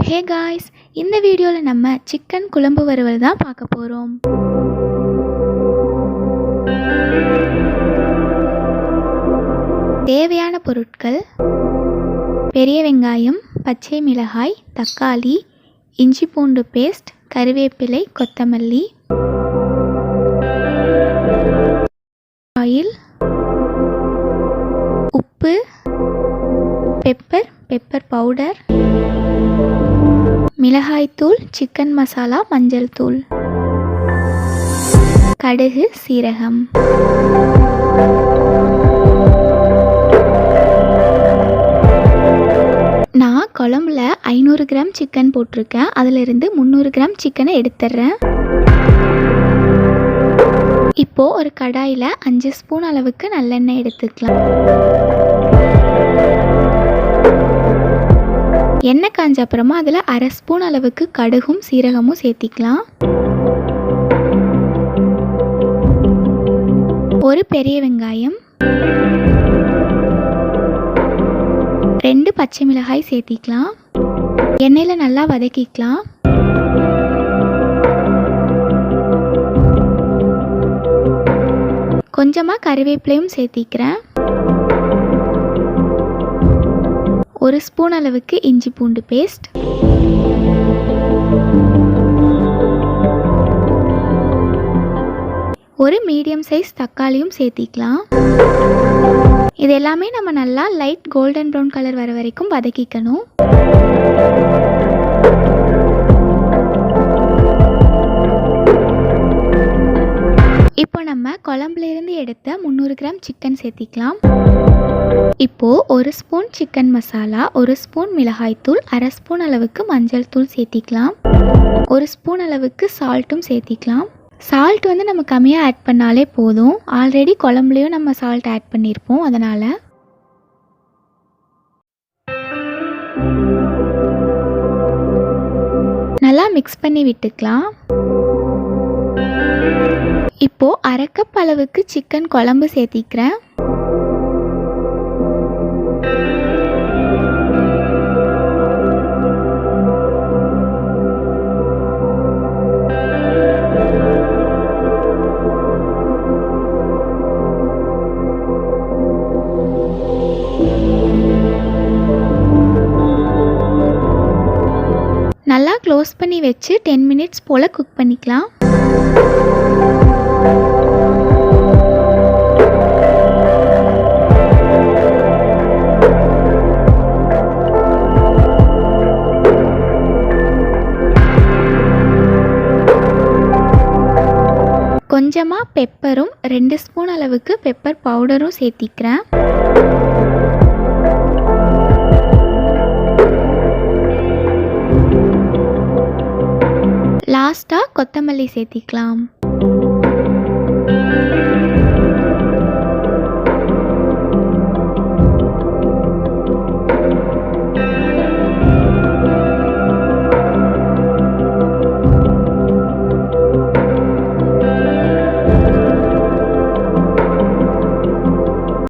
Hey guys, இந்த வீடியோவில் நம்ம சிக்கன் குழம்பு வறுவல் தான் பார்க்க போகிறோம். தேவையான பொருட்கள்: பெரிய வெங்காயம், பச்சை மிளகாய், தக்காளி, இஞ்சி பூண்டு பேஸ்ட், கறிவேப்பிலை, கொத்தமல்லி, ஆயில், உப்பு, பெப்பர் பவுடர், மிளகாய்த்தூள், சிக்கன் மசாலா, மஞ்சள் தூள், கடுகு, சீரகம். நான் குழம்புல 500 கிராம் சிக்கன் போட்டிருக்கேன். அதிலிருந்து 300 கிராம் சிக்கனை எடுத்துடுறேன். இப்போது ஒரு கடாயில் 5 ஸ்பூன் அளவுக்கு நல்லெண்ணெய் எடுத்துக்கலாம். எண்ணெய் காஞ்ச அப்புறமா அதில் 1/2 ஸ்பூன் அளவுக்கு கடுகும் சீரகமும் சேர்த்திக்கலாம். ஒரு பெரிய வெங்காயம், 2 பச்சை மிளகாய் சேர்த்திக்கலாம். எண்ணெயில் நல்லா வதக்கிக்கலாம். கொஞ்சமாக கறிவேப்பிலையும் சேர்த்திக்கிறேன். 1 ஸ்பூன் அளவுக்கு இஞ்சி பூண்டு பேஸ்ட், ஒரு மீடியம் சைஸ் தக்காளியும் சேர்த்திக்கலாம். இது எல்லாமே நம்ம நல்லா லைட் கோல்டன் ப்ரௌன் கலர் வர வரைக்கும் வதக்கிக்கணும். இப்போ நம்ம குழம்புலேருந்து எடுத்த 300 கிராம் சிக்கன் சேர்த்திக்கலாம். இப்போது 1 ஸ்பூன் சிக்கன் மசாலா, 1 ஸ்பூன் மிளகாய்த்தூள், 1/2 ஸ்பூன் அளவுக்கு மஞ்சள் தூள் சேர்த்திக்கலாம். 1 ஸ்பூன் அளவுக்கு சால்ட்டும் சேர்த்திக்கலாம். சால்ட் நம்ம கம்மியாக ஆட் பண்ணாலே போதும். ஆல்ரெடி குழம்புலையும் நம்ம சால்ட் ஆட் பண்ணியிருப்போம். அதனால் நல்லா மிக்ஸ் பண்ணி விட்டுக்கலாம். இப்போது 1/2 கப் அளவுக்கு சிக்கன் குழம்பு சேர்த்திக்கிறேன். நல்லா க்ளோஸ் பண்ணி வச்சு 10 மினிட்ஸ் போல் குக் பண்ணிக்கலாம். கொஞ்சமாக பெப்பரும் 2 ஸ்பூன் அளவுக்கு பெப்பர் பவுடரும் சேர்த்திக்கிறேன். லாஸ்ட்டாக கொத்தமல்லி சேர்த்திக்கலாம்.